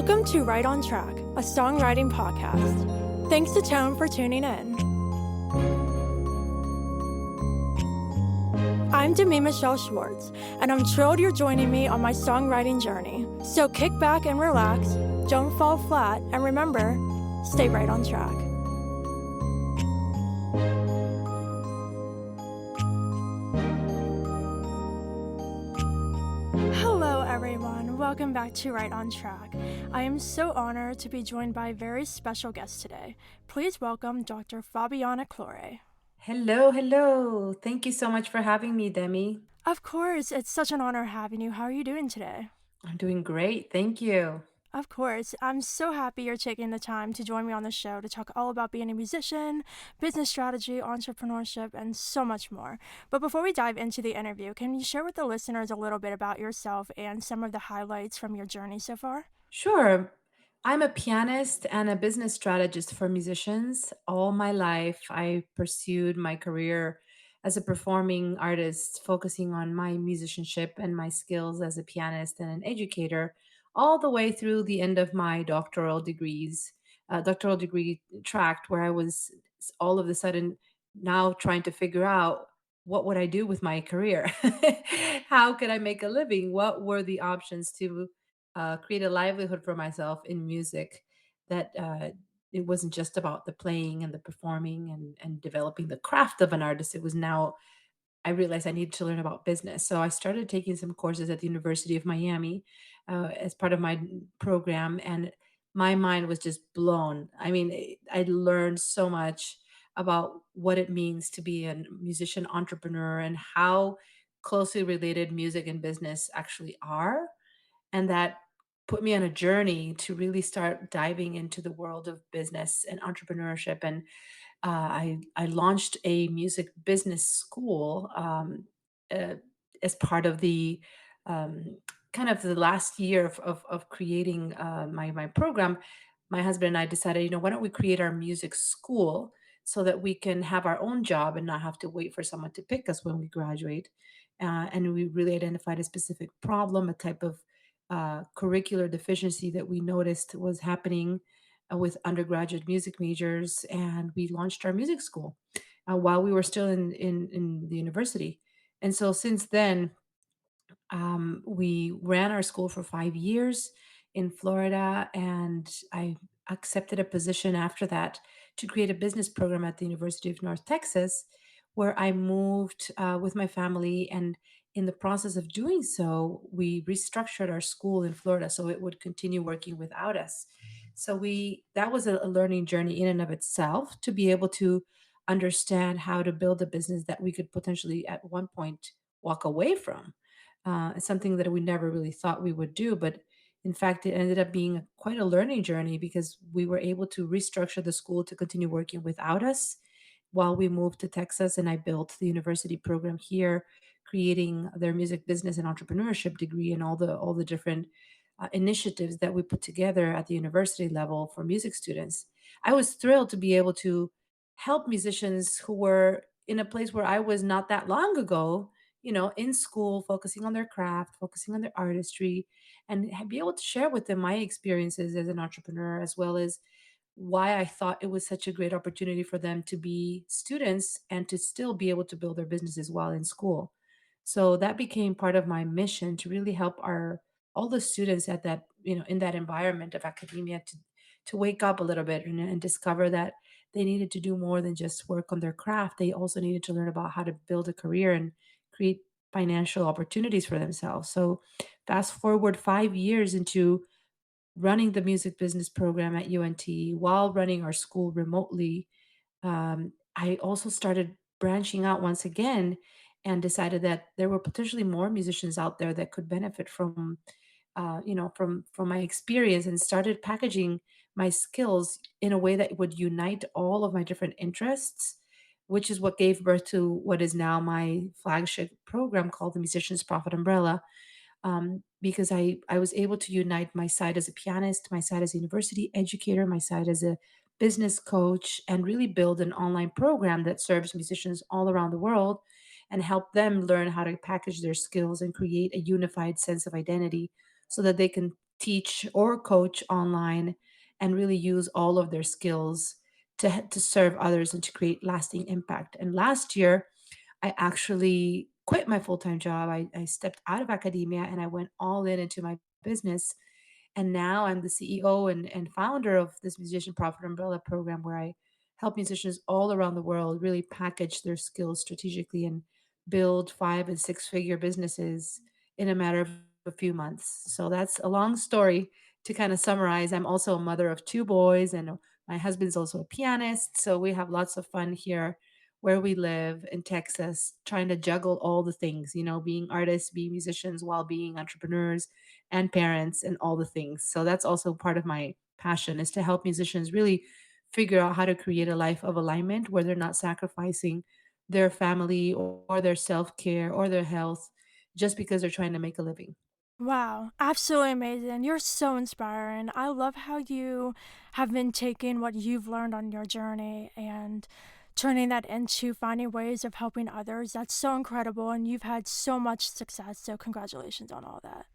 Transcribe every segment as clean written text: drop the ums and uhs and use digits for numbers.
Welcome to Right on Track, a songwriting podcast. Thanks to Tone for tuning in. I'm Demi Michelle Schwartz, and I'm thrilled you're joining me on my songwriting journey. So kick back and relax, don't fall flat, and remember, stay right on track. Hello everyone, welcome back to Right on Track. I am so honored to be joined by a very special guest today. Please welcome Dr. Fabiana Claure. Hello. Thank you so much for having me, Demi. Of course, it's such an honor having you. How are you doing today? I'm doing great. Thank you. Of course, I'm so happy you're taking the time to join me on the show to talk all about being a musician, business strategy, entrepreneurship, and so much more. But before we dive into the interview, can you share with the listeners a little bit about yourself and some of the highlights from your journey so far? Sure. I'm a pianist and a business strategist for musicians. All my life, I pursued my career as a performing artist, focusing on my musicianship and my skills as a pianist and an educator, all the way through the end of my doctoral degree tract, where I was all of a sudden now trying to figure out what would I do with my career? How could I make a living? What were the options to create a livelihood for myself in music that it wasn't just about the playing and the performing and developing the craft of an artist. It was now I realized I needed to learn about business. So I started taking some courses at the University of Miami as part of my program. And my mind was just blown. I mean, I learned so much about what it means to be a musician entrepreneur and how closely related music and business actually are, and that put me on a journey to really start diving into the world of business and entrepreneurship. And I launched a music business school uh, as part of the um, kind of the last year of creating my program. My husband and I decided, why don't we create our music school so that we can have our own job and not have to wait for someone to pick us when we graduate. And we really identified a specific problem, a type of curricular deficiency that we noticed was happening with undergraduate music majors, and we launched our music school while we were still in the university. And so since then, we ran our school for 5 years in Florida, and I accepted a position after that to create a business program at the University of North Texas, where I moved with my family. And in the process of doing so, we restructured our school in Florida so it would continue working without us. So we that was a learning journey in and of itself to be able to understand how to build a business that we could potentially at one point walk away from. It's something that we never really thought we would do, but in fact, it ended up being quite a learning journey because we were able to restructure the school to continue working without us while we moved to Texas. And I built the university program here, creating their music business and entrepreneurship degree and all the different initiatives that we put together at the university level for music students. I was thrilled to be able to help musicians who were in a place where I was not that long ago, in school, focusing on their craft, focusing on their artistry, and be able to share with them my experiences as an entrepreneur, as well as why I thought it was such a great opportunity for them to be students and to still be able to build their businesses while in school. So that became part of my mission to really help our all the students at that, in that environment of academia to wake up a little bit and discover that they needed to do more than just work on their craft. They also needed to learn about how to build a career and create financial opportunities for themselves. So fast forward 5 years into running the music business program at UNT while running our school remotely, I also started branching out once again and decided that there were potentially more musicians out there that could benefit from, from my experience, and started packaging my skills in a way that would unite all of my different interests, which is what gave birth to what is now my flagship program called the Musicians Profit Umbrella, because I was able to unite my side as a pianist, my side as a university educator, my side as a business coach, and really build an online program that serves musicians all around the world and help them learn how to package their skills and create a unified sense of identity so that they can teach or coach online and really use all of their skills to serve others and to create lasting impact. And last year, I actually quit my full time job. I stepped out of academia and I went all in into my business. And now I'm the CEO and founder of this Musician Profit Umbrella program where I help musicians all around the world really package their skills strategically and build 5 and 6 figure businesses in a matter of a few months. So that's a long story to kind of summarize. I'm also a mother of 2 boys, and my husband's also a pianist. So we have lots of fun here where we live in Texas, trying to juggle all the things, being artists, being musicians while being entrepreneurs and parents and all the things. So that's also part of my passion is to help musicians really figure out how to create a life of alignment where they're not sacrificing their family or their self-care or their health just because they're trying to make a living. Wow, absolutely amazing. You're so inspiring. I love how you have been taking what you've learned on your journey and turning that into finding ways of helping others. That's so incredible, and you've had so much success. So, congratulations on all that.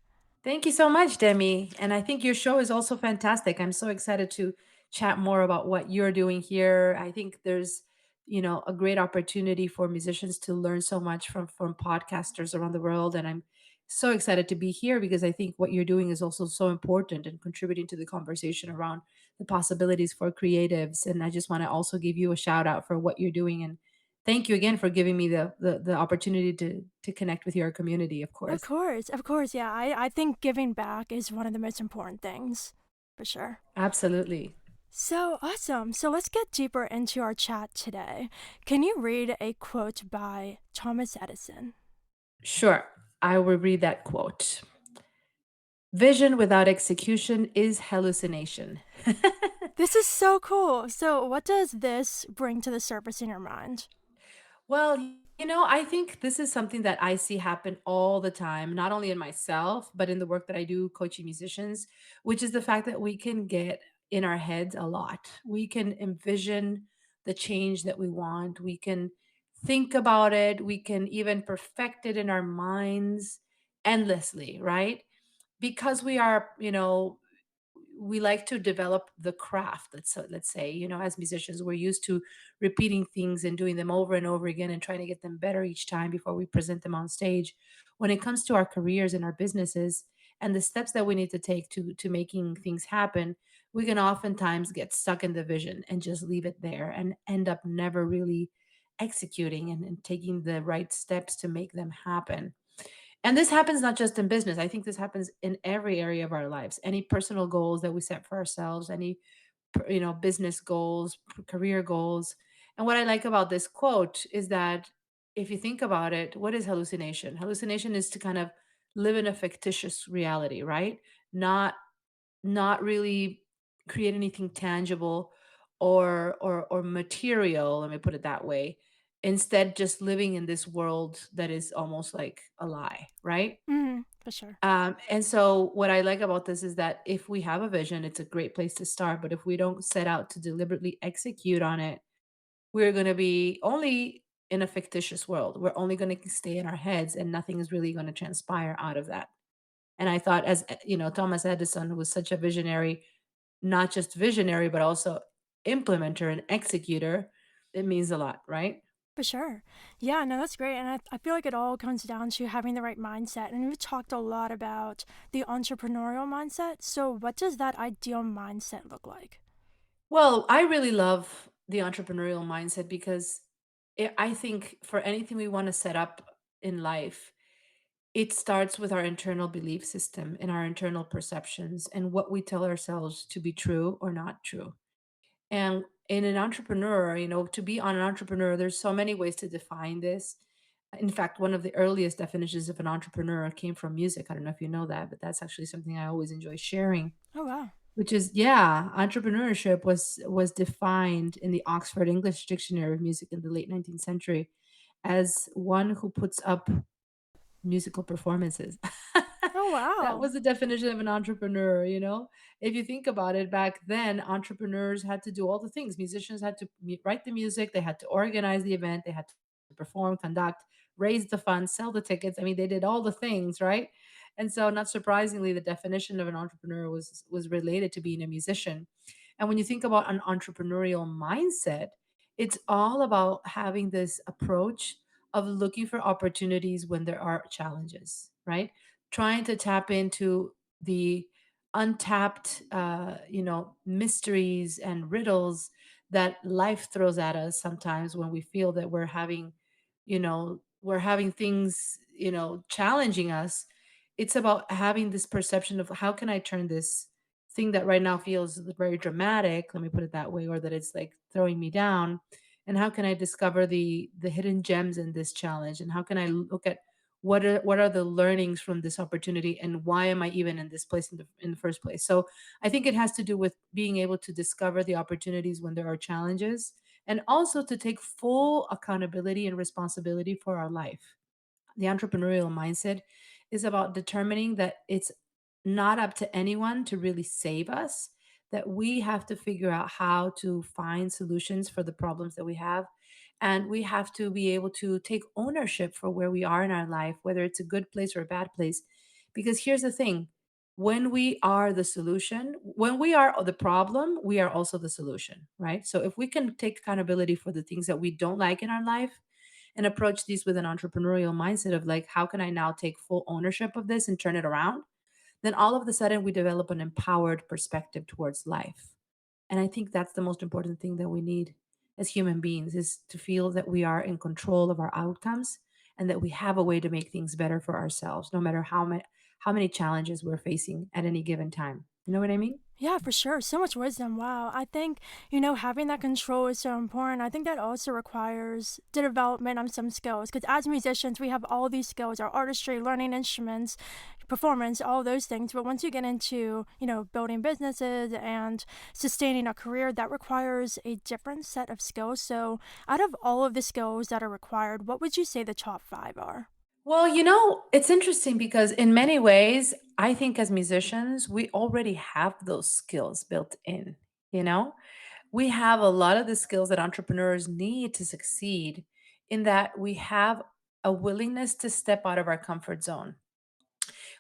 Thank you so much, Demi. And I think your show is also fantastic. I'm so excited to chat more about what you're doing here. I think there's, a great opportunity for musicians to learn so much from podcasters around the world. And I'm so excited to be here because I think what you're doing is also so important and contributing to the conversation around the possibilities for creatives. And I just want to also give you a shout out for what you're doing. And thank you again for giving me the opportunity to connect with your community, of course. Of course, yeah. I think giving back is one of the most important things, for sure. Absolutely. So awesome. So let's get deeper into our chat today. Can you read a quote by Thomas Edison? Sure. I will read that quote. Vision without execution is hallucination. This is so cool. So, what does this bring to the surface in your mind? Well, I think this is something that I see happen all the time, not only in myself, but in the work that I do coaching musicians, which is the fact that we can get in our heads a lot. We can envision the change that we want. We can think about it. We can even perfect it in our minds endlessly, right? Because we like to develop the craft. Let's say, as musicians, we're used to repeating things and doing them over and over again and trying to get them better each time before we present them on stage. When it comes to our careers and our businesses and the steps that we need to take to making things happen, we can oftentimes get stuck in the vision and just leave it there and end up never really executing and taking the right steps to make them happen. And this happens not just in business. I think this happens in every area of our lives. Any personal goals that we set for ourselves, any business goals, career goals. And what I like about this quote is that if you think about it, what is hallucination? Hallucination is to kind of live in a fictitious reality, right? Not not really create anything tangible or material, let me put it that way. Instead, just living in this world that is almost like a lie, right? For sure. And so what I like about this is that if we have a vision, it's a great place to start. But if we don't set out to deliberately execute on it, we're going to be only in a fictitious world. We're only going to stay in our heads and nothing is really going to transpire out of that. And I thought, as Thomas Edison, who was such a visionary, not just visionary, but also implementer and executor, it means a lot, right? For sure. Yeah, no, that's great. And I feel like it all comes down to having the right mindset. And we've talked a lot about the entrepreneurial mindset. So, what does that ideal mindset look like? Well, I really love the entrepreneurial mindset because I think for anything we want to set up in life, it starts with our internal belief system and our internal perceptions and what we tell ourselves to be true or not true. And in an entrepreneur, to be an entrepreneur, there's so many ways to define this. In fact, one of the earliest definitions of an entrepreneur came from music. I don't know if you know that, but that's actually something I always enjoy sharing. Oh, wow. Which is, yeah, entrepreneurship was defined in the Oxford English Dictionary of Music in the late 19th century as one who puts up musical performances. Oh, That wow. was the definition of an entrepreneur. If you think about it, back then, entrepreneurs had to do all the things. Musicians had to write the music, they had to organize the event, they had to perform, conduct, raise the funds, sell the tickets. I mean, they did all the things, right? And so, not surprisingly, the definition of an entrepreneur was related to being a musician. And when you think about an entrepreneurial mindset, it's all about having this approach of looking for opportunities when there are challenges, right? Trying to tap into the untapped, mysteries and riddles that life throws at us sometimes when we feel that we're having things, challenging us. It's about having this perception of how can I turn this thing that right now feels very dramatic, let me put it that way, or that it's like throwing me down, and how can I discover the hidden gems in this challenge, and how can I look at what are the learnings from this opportunity, and why am I even in this place in the first place. So I think it has to do with being able to discover the opportunities when there are challenges, and also to take full accountability and responsibility for our life. The entrepreneurial mindset is about determining that it's not up to anyone to really save us, that we have to figure out how to find solutions for the problems that we have. And we have to be able to take ownership for where we are in our life, whether it's a good place or a bad place. Because here's the thing, when we are the solution, when we are the problem, we are also the solution, right? So if we can take accountability for the things that we don't like in our life, and approach these with an entrepreneurial mindset of like, how can I now take full ownership of this and turn it around? Then all of a sudden we develop an empowered perspective towards life. And I think that's the most important thing that we need as human beings, is to feel that we are in control of our outcomes, and that we have a way to make things better for ourselves, no matter how many challenges we're facing at any given time. You know what I mean? Yeah, for sure. So much wisdom. Wow. I think, having that control is so important. I think that also requires the development of some skills because as musicians, we have all these skills our artistry, learning instruments, performance, all those things. But once you get into, building businesses and sustaining a career, that requires a different set of skills. So, out of all of the skills that are required, what would you say the top five are? Well, it's interesting because in many ways, I think as musicians, we already have those skills built in, you know? We have a lot of the skills that entrepreneurs need to succeed, in that we have a willingness to step out of our comfort zone.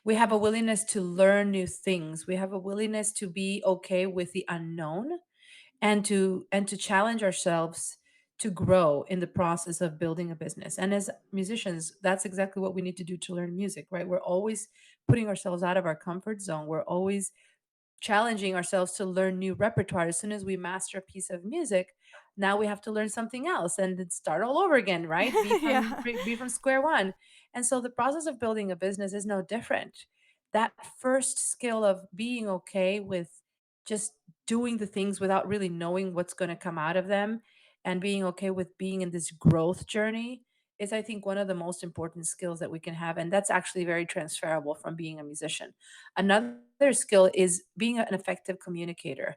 We have a willingness to learn new things. We have a willingness to be okay with the unknown, and to challenge ourselves to grow in the process of building a business. And as musicians, that's exactly what we need to do to learn music, right? We're always putting ourselves out of our comfort zone. We're always challenging ourselves to learn new repertoire. As soon as we master a piece of music, now we have to learn something else and then start all over again, right? Be from Yeah. be from square one. And so the process of building a business is no different. That first skill of being okay with just doing the things without really knowing what's going to come out of them, and being okay with being in this growth journey, is, I think, one of the most important skills that we can have, and that's actually very transferable from being a musician. Another skill is being an effective communicator.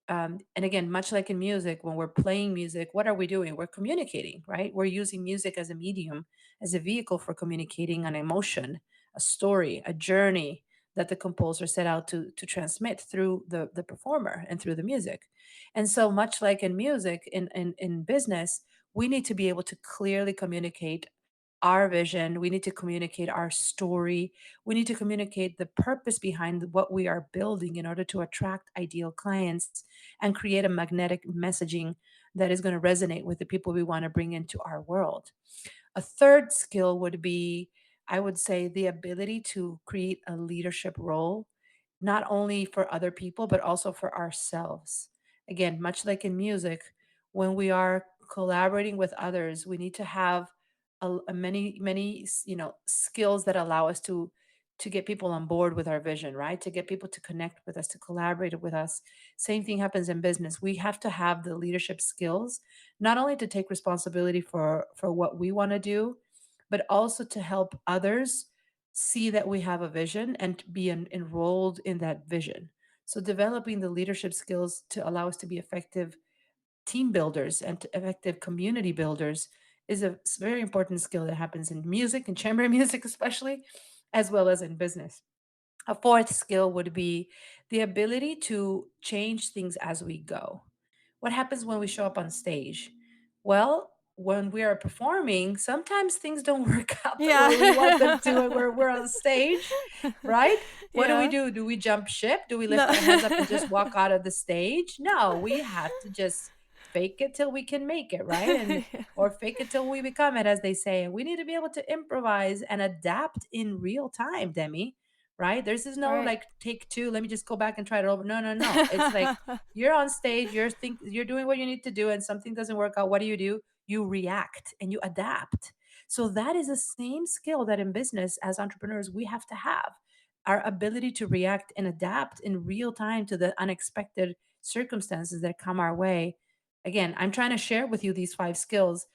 And again, much like in music, when we're playing music, what are we doing? We're communicating, right? We're using music as a medium, as a vehicle for communicating an emotion, a story, a journey that the composer set out to transmit through the performer and through the music. And so, much like in music, in business, we need to be able to clearly communicate our vision. We need to communicate our story. We need to communicate the purpose behind what we are building in order to attract ideal clients and create a magnetic messaging that is going to resonate with the people we want to bring into our world. A third skill would be, I would say, the ability to create a leadership role, not only for other people, but also for ourselves. Again, much like in music, when we are collaborating with others, we need to have many skills that allow us to get people on board with our vision, right? To get people to connect with us, to collaborate with us. Same thing happens in business. We have to have the leadership skills, not only to take responsibility for what we want to do, but also to help others see that we have a vision and to be enrolled in that vision. So developing the leadership skills to allow us to be effective team builders and effective community builders is a very important skill that happens in music and chamber music especially, as well as in business. A fourth skill would be the ability to change things as we go. What happens when we show up on stage? Well, when we are performing, sometimes things don't work out the way we want them to Yeah. when we're on stage, right? What Yeah. do? Do we jump ship? Do we No. lift our hands up and just walk out of the stage? No, we have to just fake it till we can make it, right? And or fake it till we become it, as they say. And we need to be able to improvise and adapt in real time, Demi, right? There's is no Right. like take two, let me just go back and try it over. No, no, no. It's like you're on stage, you're doing what you need to do, and something doesn't work out. What do? You react and you adapt. So that is the same skill that in business as entrepreneurs we have to have. Our ability to react and adapt in real time to the unexpected circumstances that come our way. Again, I'm trying to share with you these five skills,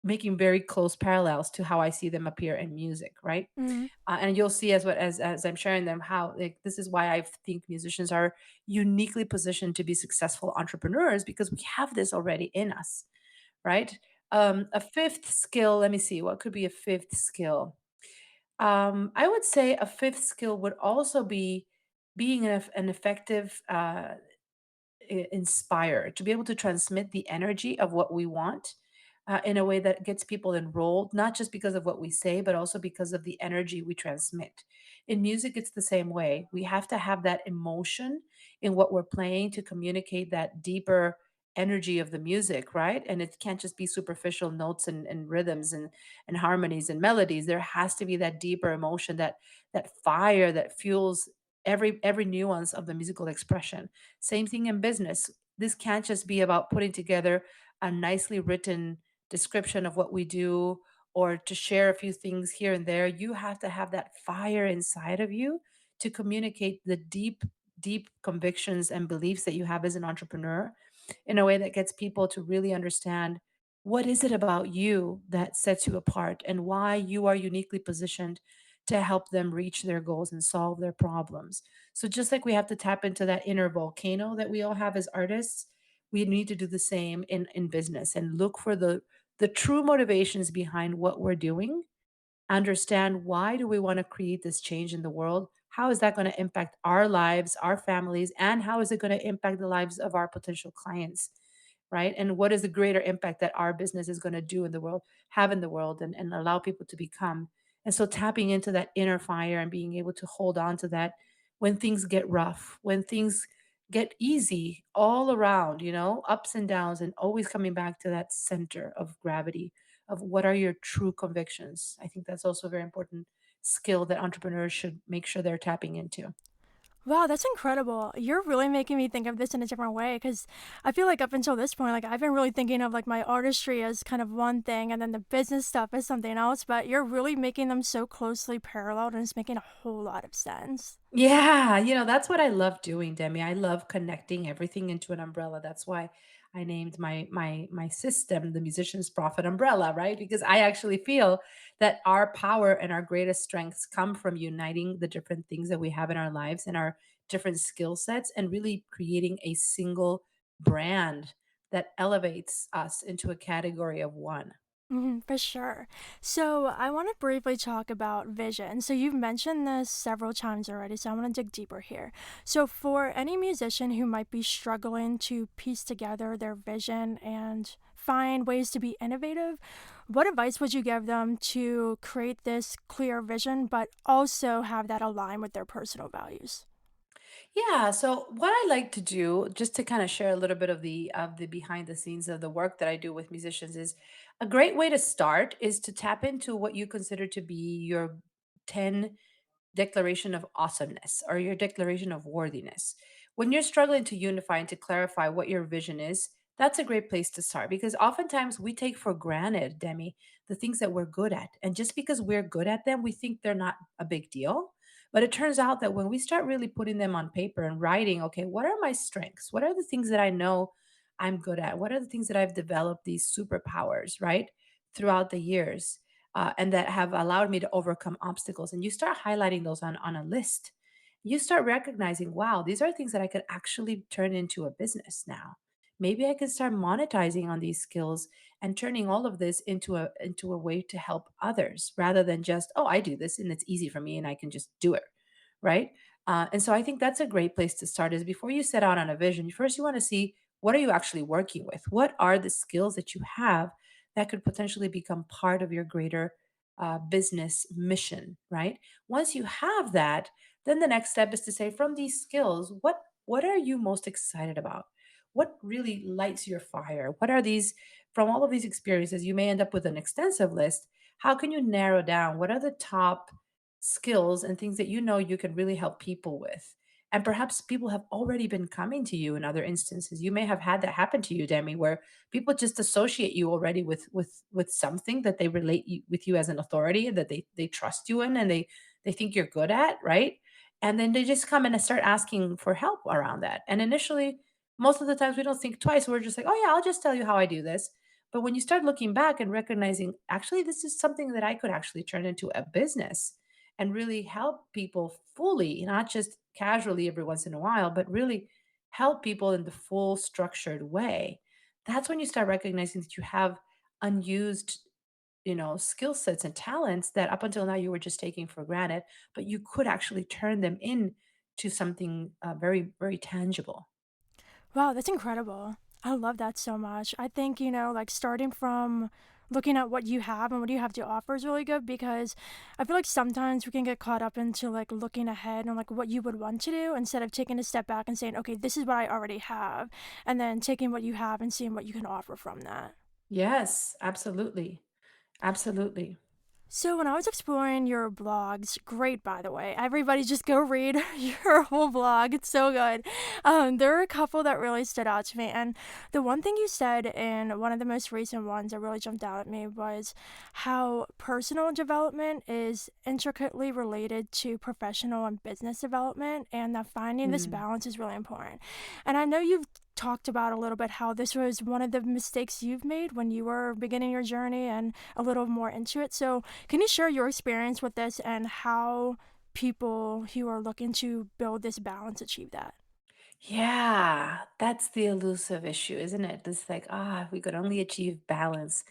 making very close parallels to how I see them appear in music, right? Mhm. And you'll see as what as I'm sharing them how like this is why I think musicians are uniquely positioned to be successful entrepreneurs because we have this already in us, right? A fifth skill. Let me see. What could be a fifth skill? I would say a fifth skill would also be being an effective inspire, to be able to transmit the energy of what we want in a way that gets people enrolled, not just because of what we say, but also because of the energy we transmit. In music, it's the same way. We have to have that emotion in what we're playing to communicate that deeper energy of the music, right? And it can't just be superficial notes and rhythms and harmonies and melodies. There has to be that deeper emotion, that fire that fuels every nuance of the musical expression. Same thing in business. This can't just be about putting together a nicely written description of what we do or to share a few things here and there. You have to have that fire inside of you to communicate the deep convictions and beliefs that you have as an entrepreneur in a way that gets people to really understand what is it about you that sets you apart and why you are uniquely positioned to help them reach their goals and solve their problems. So just like we have to tap into that inner volcano that we all have as artists, we need to do the same in business and look for the true motivations behind what we're doing, understand why do we want to create this change in the world? How is that going to impact our lives, our families, and how is it going to impact the lives of our potential clients? Right. And what is the greater impact that our business is going to do in the world, have in the world, and allow people to become. And so tapping into that inner fire and being able to hold on to that when things get rough, when things get easy all around, ups and downs, and always coming back to that center of gravity of what are your true convictions. I think that's also a very important skill that entrepreneurs should make sure they're tapping into. Wow, that's incredible. You're really making me think of this in a different way because I feel like up until this point, like I've been really thinking of like my artistry as kind of one thing and then the business stuff as something else, but you're really making them so closely paralleled and it's making a whole lot of sense. Yeah, that's what I love doing, Demi. I love connecting everything into an umbrella. That's why I named my system the Musician's Profit Umbrella, right? Because I actually feel that our power and our greatest strengths come from uniting the different things that we have in our lives and our different skill sets and really creating a single brand that elevates us into a category of one. For sure. So, I want to briefly talk about vision. So, you've mentioned this several times already, so I want to dig deeper here. So, for any musician who might be struggling to piece together their vision and find ways to be innovative, what advice would you give them to create this clear vision, but also have that align with their personal values? Yeah, so what I like to do, just to kind of share a little bit of the behind the scenes of the work that I do with musicians, is a great way to start is to tap into what you consider to be your 10 declaration of awesomeness or your declaration of worthiness. When you're struggling to unify and to clarify what your vision is, that's a great place to start because oftentimes we take for granted, Demi, the things that we're good at. And just because we're good at them, we think they're not a big deal. But it turns out that when we start really putting them on paper and writing, okay, what are my strengths? What are the things that I know I'm good at? What are the things that I've developed these superpowers, right? Throughout the years and that have allowed me to overcome obstacles. And you start highlighting those on a list. You start recognizing, wow, these are things that I could actually turn into a business now. Maybe I can start monetizing on these skills and turning all of this into a way to help others rather than just, oh, I do this and it's easy for me and I can just do it, right? And so I think that's a great place to start is before you set out on a vision, first you want to see what are you actually working with? What are the skills that you have that could potentially become part of your greater business mission, right? Once you have that, then the next step is to say, from these skills, what are you most excited about? What really lights your fire? What are these, from all of these experiences? You may end up with an extensive list. How can you narrow down what are the top skills and things that you know you can really help people with? And perhaps people have already been coming to you in other instances. You may have had that happen to you, Demi, where people just associate you already with something that they relate with you as an authority, that they trust you in, and they think you're good at, right? And then they just come in and start asking for help around that. And initially, most of the times we don't think twice. We're just like, oh yeah, I'll just tell you how I do this. But when you start looking back and recognizing, actually, this is something that I could actually turn into a business and really help people fully, not just casually every once in a while, but really help people in the full structured way. That's when you start recognizing that you have unused, skill sets and talents that up until now you were just taking for granted, but you could actually turn them in to something very, very tangible. Wow, that's incredible. I love that so much. I think, like starting from looking at what you have and what you have to offer is really good because I feel like sometimes we can get caught up into like looking ahead and like what you would want to do instead of taking a step back and saying, okay, this is what I already have, and then taking what you have and seeing what you can offer from that. Yes, absolutely. Absolutely. So when I was exploring your blogs, great by the way, everybody just go read your whole blog. It's so good. There are a couple that really stood out to me, and the one thing you said in one of the most recent ones that really jumped out at me was how personal development is intricately related to professional and business development, and that finding this Mm. balance is really important. And I know you've talked about a little bit how this was one of the mistakes you've made when you were beginning your journey and a little more into it. So can you share your experience with this and how people who are looking to build this balance achieve that? Yeah, that's the elusive issue, isn't it? This like, we could only achieve balance.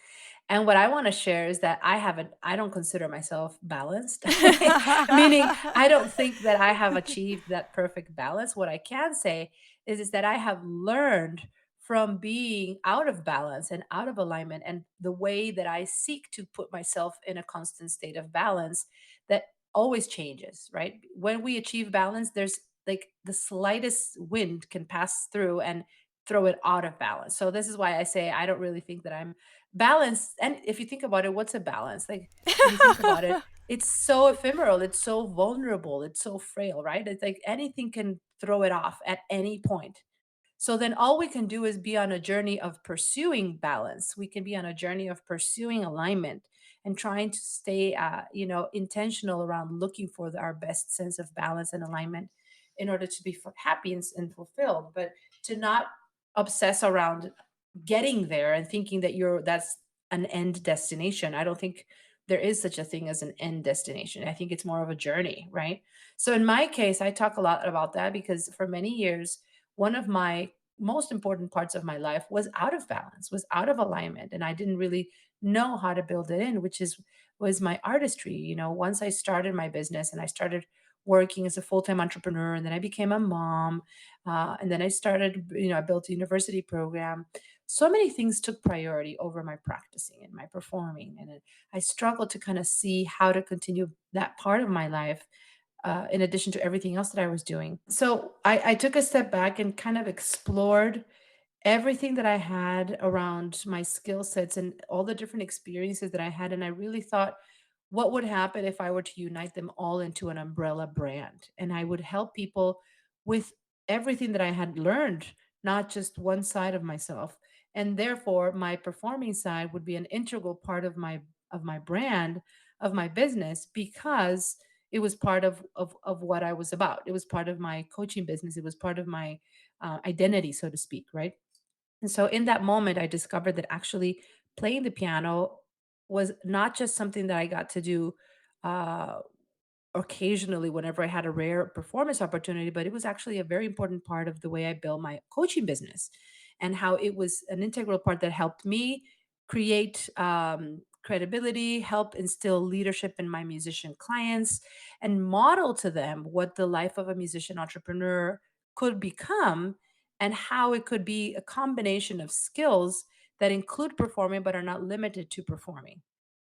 And what I want to share is that I don't consider myself balanced, meaning I don't think that I have achieved that perfect balance. What I can say is that I have learned from being out of balance and out of alignment, and the way that I seek to put myself in a constant state of balance that always changes, right? When we achieve balance, there's like the slightest wind can pass through and throw it out of balance. So this is why I say I don't really think that I'm balanced. And if you think about it, what's a balance? Like when you think about it, it's so ephemeral, it's so vulnerable, it's so frail, right? It's like anything can throw it off at any point. So then all we can do is be on a journey of pursuing balance. We can be on a journey of pursuing alignment and trying to stay, intentional around looking for our best sense of balance and alignment in order to be happy and fulfilled, but to not obsess around getting there and thinking that that's an end destination. I don't think there is such a thing as an end destination. I think it's more of a journey, right? So in my case, I talk a lot about that because for many years, one of my most important parts of my life was out of balance, was out of alignment, and I didn't really know how to build it in, which is was my artistry. Once I started my business and I started working as a full-time entrepreneur, and then I became a mom, and then I started, I built a university program. So many things took priority over my practicing and my performing, and I struggled to kind of see how to continue that part of my life in addition to everything else that I was doing. So I took a step back and kind of explored everything that I had around my skill sets and all the different experiences that I had. And I really thought, what would happen if I were to unite them all into an umbrella brand? And I would help people with everything that I had learned, not just one side of myself. And therefore, my performing side would be an integral part of my brand, of my business, because it was part of what I was about. It was part of my coaching business. It was part of my identity, so to speak, right? And so in that moment, I discovered that actually playing the piano was not just something that I got to do uh, occasionally whenever I had a rare performance opportunity, but it was actually a very important part of the way I built my coaching business, and how it was an integral part that helped me create credibility, help instill leadership in my musician clients, and model to them what the life of a musician entrepreneur could become, and how it could be a combination of skills that include performing but are not limited to performing,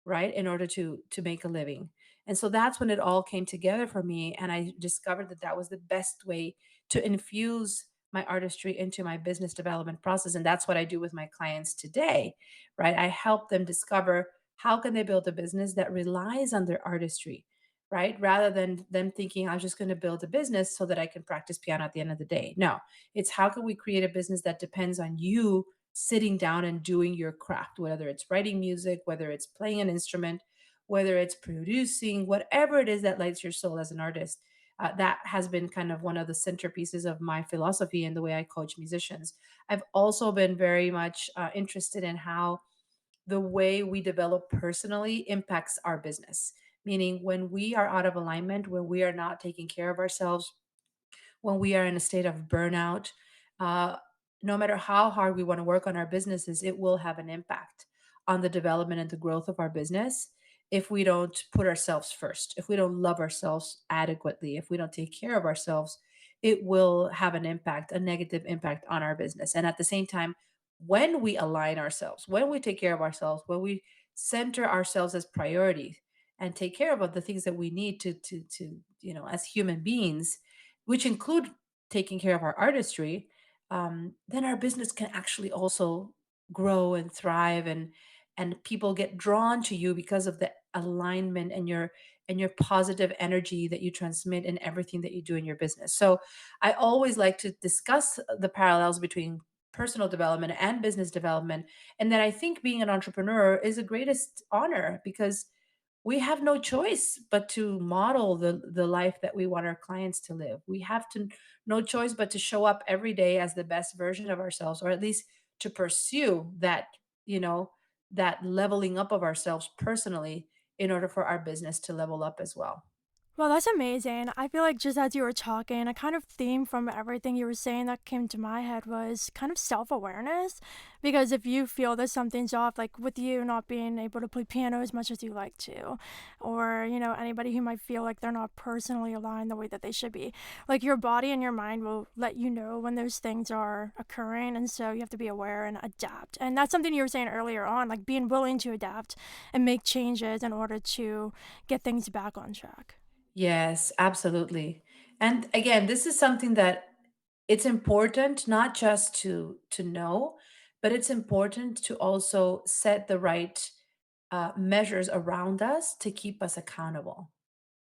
right? In order to make a living. And so that's when it all came together for me, and I discovered that that was the best way to infuse my artistry into my business development process, and that's what I do with my clients today, right? I help them discover how can they build a business that relies on their artistry, right? Rather than them thinking I'm just going to build a business so that I can practice piano at the end of the day. No, it's how can we create a business that depends on you sitting down and doing your craft, whether it's writing music, whether it's playing an instrument, whether it's producing, whatever it is that lights your soul as an artist. That has been kind of one of the centerpieces of my philosophy and the way I coach musicians. I've also been very much interested in how the way we develop personally impacts our business. Meaning, when we are out of alignment, when we are not taking care of ourselves, when we are in a state of burnout, uh, no matter how hard we want to work on our businesses, it will have an impact on the development and the growth of our business if we don't put ourselves first, if we don't love ourselves adequately, if we don't take care of ourselves, it will have an impact, a negative impact on our business. And at the same time, when we align ourselves, when we take care of ourselves, when we center ourselves as priority and take care of the things that we need to as human beings, which include taking care of our artistry, then our business can actually also grow and thrive, and people get drawn to you because of the alignment and your positive energy that you transmit in everything that you do in your business. So I always like to discuss the parallels between personal development and business development, and that I think being an entrepreneur is the greatest honor because we have no choice but to model the life that we want our clients to live. We have to no choice but to show up every day as the best version of ourselves, or at least to pursue that, you know, that leveling up of ourselves personally in order for our business to level up as well. Well, that's amazing. I feel like just as you were talking, a kind of theme from everything you were saying that came to my head was kind of self awareness. Because if you feel that something's off, like with you not being able to play piano as much as you like to, or, anybody who might feel like they're not personally aligned the way that they should be, like your body and your mind will let you know when those things are occurring. And so you have to be aware and adapt. And that's something you were saying earlier on, like being willing to adapt and make changes in order to get things back on track. Yes, absolutely. And again, this is something that it's important not just to know, but it's important to also set the right measures around us to keep us accountable.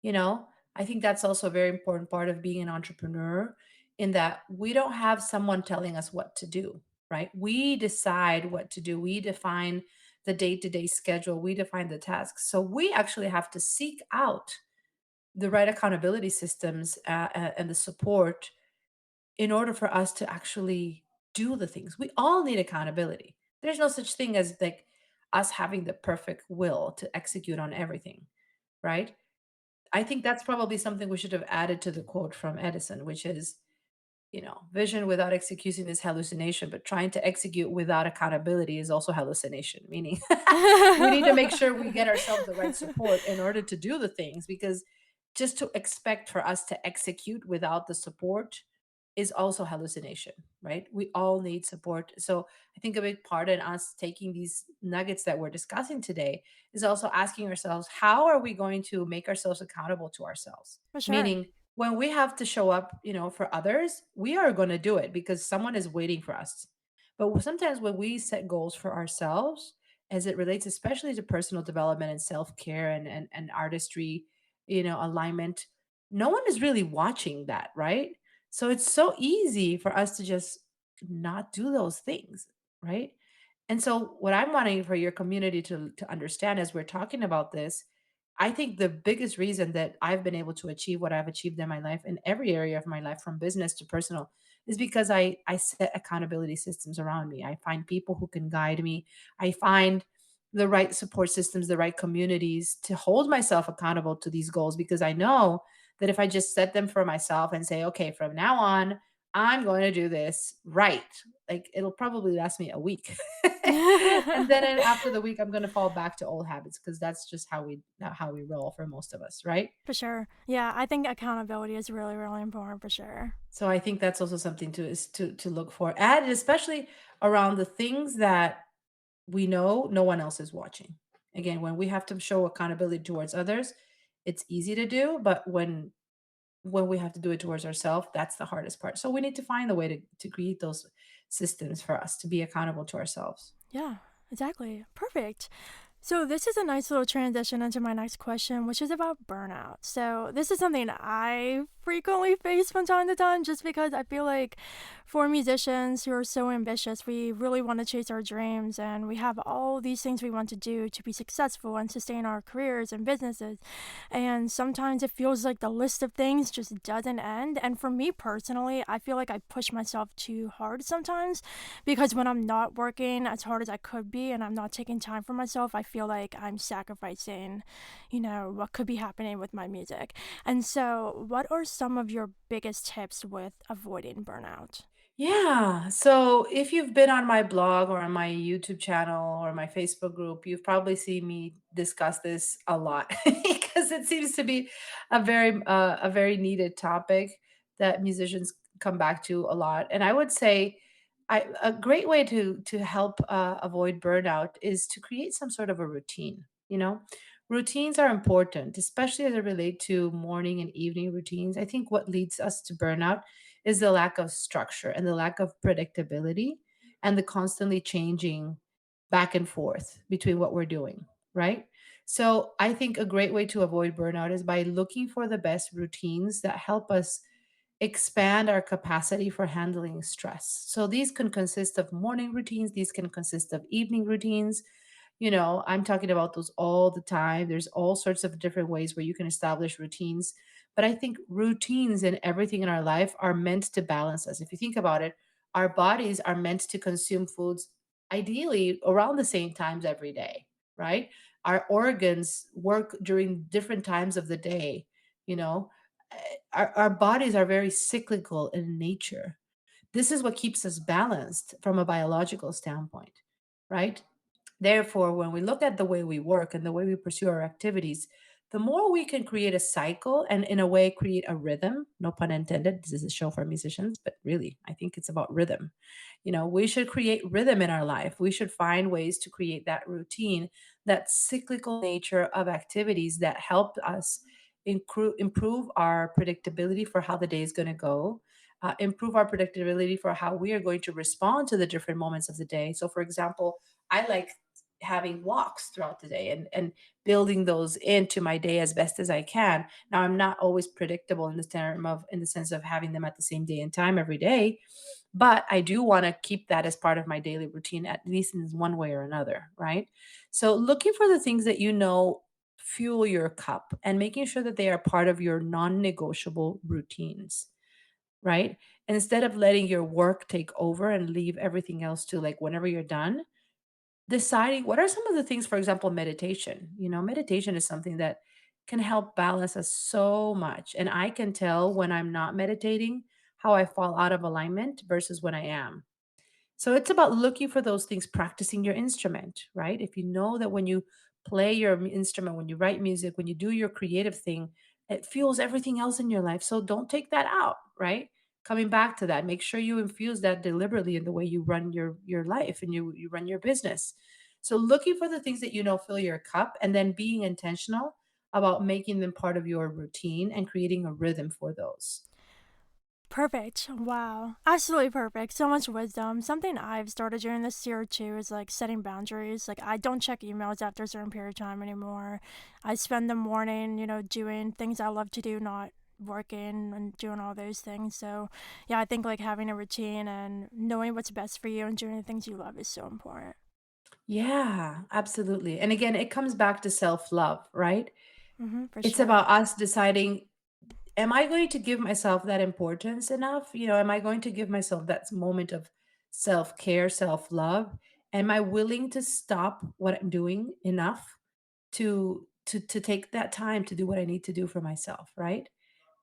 You know, I think that's also a very important part of being an entrepreneur, in that we don't have someone telling us what to do, right? We decide what to do. We define the day-to-day schedule, we define the tasks. So we actually have to seek out the right accountability systems and the support in order for us to actually do the things. We all need accountability. There's no such thing as like us having the perfect will to execute on everything, right? I think that's probably something we should have added to the quote from Edison, which is, vision without execution is hallucination, but trying to execute without accountability is also hallucination, meaning we need to make sure we get ourselves the right support in order to do the things, because just to expect for us to execute without the support is also hallucination, right? We all need support. So I think a big part in us taking these nuggets that we're discussing today is also asking ourselves, how are we going to make ourselves accountable to ourselves? For sure. Meaning, when we have to show up, for others, we are going to do it because someone is waiting for us. But sometimes when we set goals for ourselves, as it relates especially to personal development and self-care and artistry, alignment, no one is really watching that, right? So it's so easy for us to just not do those things, right? And so what I'm wanting for your community to understand as we're talking about this, I think the biggest reason that I've been able to achieve what I've achieved in my life, in every area of my life, from business to personal, is because I set accountability systems around me. I find people who can guide me. I find the right support systems, the right communities to hold myself accountable to these goals, because I know that if I just set them for myself and say, okay, from now on, I'm going to do this right, like it'll probably last me a week. And then after the week, I'm going to fall back to old habits because that's just how we roll for most of us, right? For sure. Yeah, I think accountability is really, really important for sure. So I think that's also something to look for, and especially around the things that we know no one else is watching. Again, when we have to show accountability towards others, it's easy to do, but when we have to do it towards ourselves, that's the hardest part. So we need to find a way to create those systems for us to be accountable to ourselves. Yeah, exactly. Perfect. So, this is a nice little transition into my next question, which is about burnout. So, this is something I frequently face from time to time just because I feel like for musicians who are so ambitious, we really want to chase our dreams and we have all these things we want to do to be successful and sustain our careers and businesses. And sometimes it feels like the list of things just doesn't end. And for me personally, I feel like I push myself too hard sometimes because when I'm not working as hard as I could be and I'm not taking time for myself, I feel like I'm sacrificing, what could be happening with my music. And so, what are some of your biggest tips with avoiding burnout? Yeah. So if you've been on my blog or on my YouTube channel or my Facebook group, you've probably seen me discuss this a lot because it seems to be a very needed topic that musicians come back to a lot. And I would say a great way to help avoid burnout is to create some sort of a routine. Routines are important, especially as it relate to morning and evening routines. I think what leads us to burnout is the lack of structure and the lack of predictability and the constantly changing back and forth between what we're doing, right? So I think a great way to avoid burnout is by looking for the best routines that help us expand our capacity for handling stress. So these can consist of morning routines, these can consist of evening routines. I'm talking about those all the time. There's all sorts of different ways where you can establish routines. But I think routines and everything in our life are meant to balance us. If you think about it, our bodies are meant to consume foods ideally around the same times every day, right? Our organs work during different times of the day, you know. Our bodies are very cyclical in nature. This is what keeps us balanced from a biological standpoint, right? Therefore, when we look at the way we work and the way we pursue our activities, the more we can create a cycle and, in a way, create a rhythm. No pun intended. This is a show for musicians, but really, I think it's about rhythm. We should create rhythm in our life. We should find ways to create that routine, that cyclical nature of activities that help us improve our predictability for how the day is going to go, improve our predictability for how we are going to respond to the different moments of the day. So, for example, I like having walks throughout the day and building those into my day as best as I can. Now I'm not always predictable in the sense of having them at the same day and time every day, but I do want to keep that as part of my daily routine, at least in one way or another, right? So looking for the things that fuel your cup and making sure that they are part of your non-negotiable routines, right? Instead of letting your work take over and leave everything else to like whenever you're done, deciding what are some of the things, for example, meditation. Meditation is something that can help balance us so much. And I can tell when I'm not meditating how I fall out of alignment versus when I am. So it's about looking for those things, practicing your instrument, right? If you know that when you play your instrument, when you write music, when you do your creative thing, it fuels everything else in your life. So don't take that out, right? Coming back to that, make sure you infuse that deliberately in the way you run your life and you run your business. So looking for the things that fill your cup and then being intentional about making them part of your routine and creating a rhythm for those. Perfect. Wow. Absolutely perfect. So much wisdom. Something I've started doing this year too is like setting boundaries. Like I don't check emails after a certain period of time anymore. I spend the morning, doing things I love to do, not working and doing all those things. So yeah, I think like having a routine and knowing what's best for you and doing the things you love is so important. Yeah, absolutely. And again, it comes back to self-love, right? For It's sure. about us deciding, am I going to give myself that importance enough? Am I going to give myself that moment of self-care, self-love? Am I willing to stop what I'm doing enough to take that time to do what I need to do for myself, right?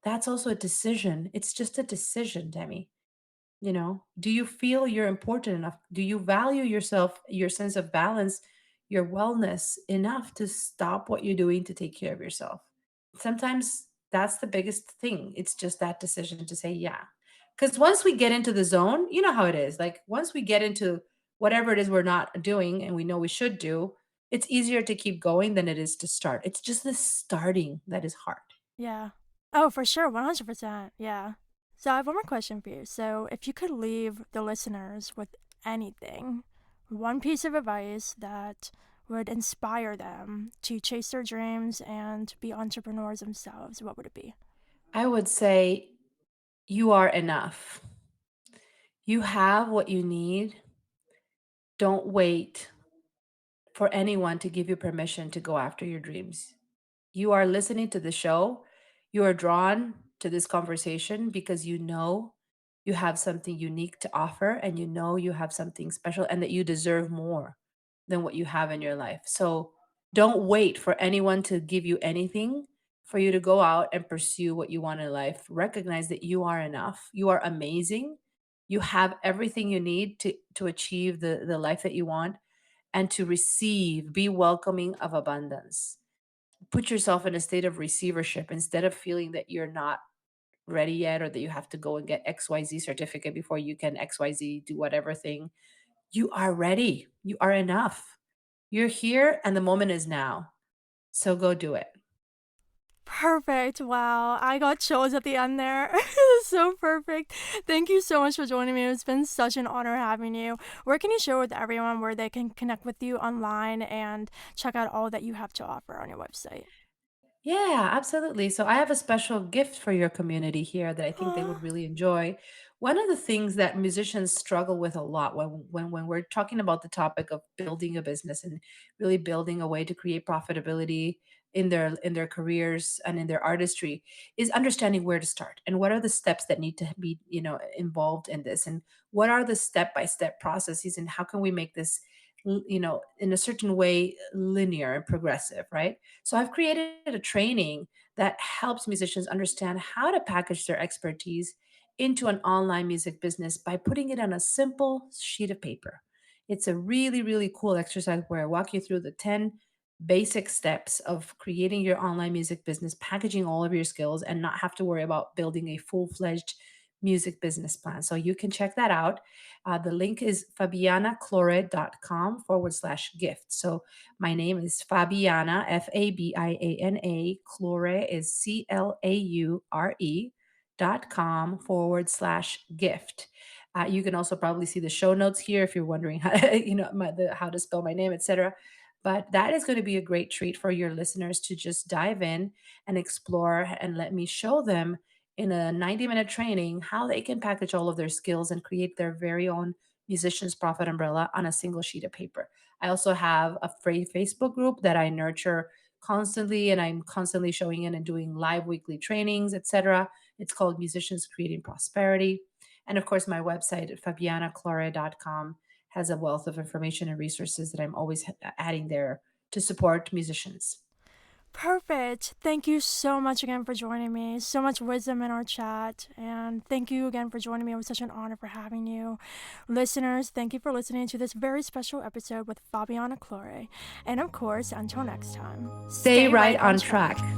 That's also a decision. It's just a decision, Demi. Do you feel you're important enough? Do you value yourself, your sense of balance, your wellness enough to stop what you're doing to take care of yourself? Sometimes that's the biggest thing. It's just that decision to say, yeah. Because once we get into the zone, you know how it is. Like once we get into whatever it is we're not doing and we know we should do, it's easier to keep going than it is to start. It's just the starting that is hard. Yeah. Oh, for sure, 100%. Yeah. So I have one more question for you. So if you could leave the listeners with anything, one piece of advice that would inspire them to chase their dreams and be entrepreneurs themselves, what would it be? I would say you are enough. You have what you need. Don't wait for anyone to give you permission to go after your dreams. You are listening to the show. You are drawn to this conversation because you know you have something unique to offer and you know you have something special and that you deserve more than what you have in your life. So don't wait for anyone to give you anything for you to go out and pursue what you want in life. Recognize that you are enough. You are amazing. You have everything you need to achieve the life that you want and to receive, be welcoming of abundance. Put yourself in a state of receivership instead of feeling that you're not ready yet or that you have to go and get XYZ certificate before you can XYZ do whatever thing. You are ready. You are enough. You're here and the moment is now. So go do it. Perfect. Wow. I got chills at the end there. So perfect. Thank you so much for joining me. It's been such an honor having you. Where can you share with everyone where they can connect with you online and check out all that you have to offer on your website? Yeah, absolutely. So I have a special gift for your community here that I think they would Aw. really enjoy. One of the things that musicians struggle with a lot when we're talking about the topic of building a business and really building a way to create profitability in their careers and in their artistry is understanding where to start and what are the steps that need to be, involved in this and what are the step-by-step processes and how can we make this in a certain way linear and progressive, right? So I've created a training that helps musicians understand how to package their expertise into an online music business by putting it on a simple sheet of paper. It's a really, really cool exercise where I walk you through the 10 basic steps of creating your online music business, packaging all of your skills, and not have to worry about building a full fledged music business plan. So you can check that out. The link is fabianaclaure.com/gift. So my name is Fabiana, Fabiana. Claure is Claure.com/gift. You can also probably see the show notes here if you're wondering how, how to spell my name, etc. But that is going to be a great treat for your listeners to just dive in and explore and let me show them in a 90-minute training how they can package all of their skills and create their very own musician's profit umbrella on a single sheet of paper. I also have a free Facebook group that I nurture constantly and I'm constantly showing in and doing live weekly trainings, etc. It's called Musicians Creating Prosperity. And of course, my website at fabianaclaure.com has a wealth of information and resources that I'm always adding there to support musicians. Perfect. Thank you so much again for joining me. So much wisdom in our chat. And thank you again for joining me. It was such an honor for having you. Listeners, thank you for listening to this very special episode with Fabiana Claure. And of course, until next time, Stay stay right right on on track. track.